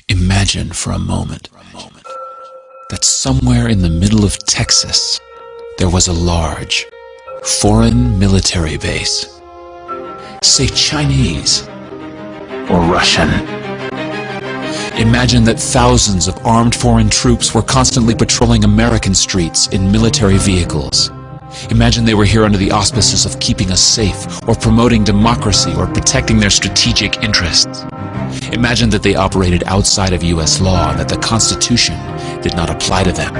Imagine for a moment that somewhere in the middle of Texas there was a large foreign military base, say Chinese or Russian. Imagine that thousands of armed foreign troops were constantly patrolling American streets in military vehicles. Imagine they were here under the auspices of keeping us safe, or promoting democracy, or protecting their strategic interests. Imagine that they operated outside of U.S. law, and that the Constitution did not apply to them.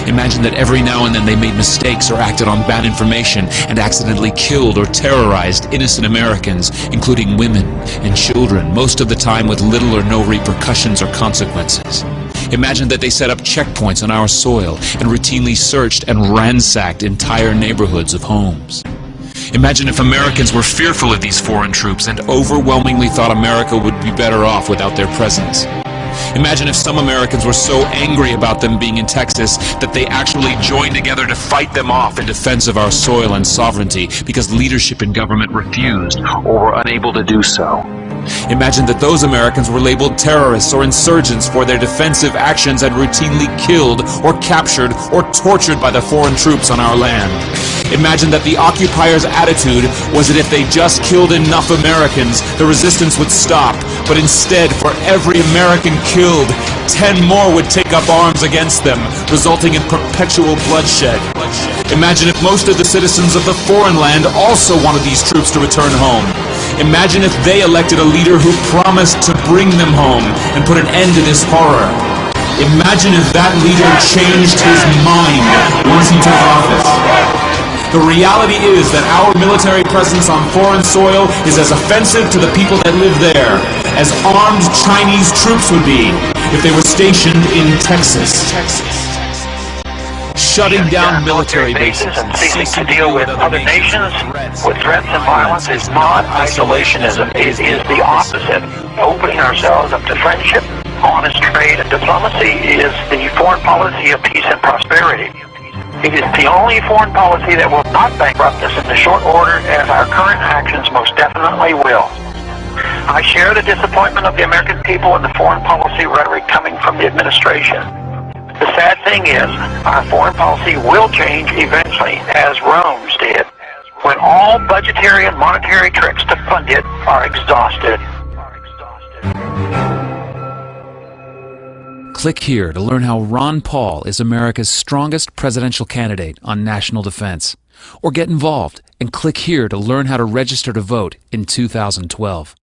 Imagine that every now and then they made mistakes or acted on bad information and accidentally killed or terrorized innocent Americans, including women and children, most of the time with little or no repercussions or consequences. Imagine that they set up checkpoints on our soil and routinely searched and ransacked entire neighborhoods of homes. Imagine if Americans were fearful of these foreign troops and overwhelmingly thought America would be better off without their presence. Imagine if some Americans were so angry about them being in Texas that they actually joined together to fight them off in defense of our soil and sovereignty because leadership in government refused or were unable to do so. Imagine that those Americans were labeled terrorists or insurgents for their defensive actions and routinely killed or captured or tortured by the foreign troops on our land. Imagine that the occupiers' attitude was that if they just killed enough Americans, the resistance would stop, but instead, for every American killed, 10 more would take up arms against them, resulting in perpetual bloodshed. Imagine if most of the citizens of the foreign land also wanted these troops to return home. Imagine if they elected a leader who promised to bring them home and put an end to this horror. Imagine if that leader changed his mind once he took office. The reality is that our military presence on foreign soil is as offensive to the people that live there as armed Chinese troops would be if they were stationed in Texas. Shutting down military bases and ceasing to deal with other nations with threats and violence is not isolationism. It is the opposite. Opening ourselves up to friendship, honest trade, and diplomacy is the foreign policy of peace and prosperity. It is the only foreign policy that will not bankrupt us in the short order, as our current actions most definitely will. I share the disappointment of the American people in the foreign policy rhetoric coming from the administration. The sad thing is, our foreign policy will change eventually, as Rome's did, when all budgetary and monetary tricks to fund it are exhausted. Click here to learn how Ron Paul is America's strongest presidential candidate on national defense. Or get involved and click here to learn how to register to vote in 2012.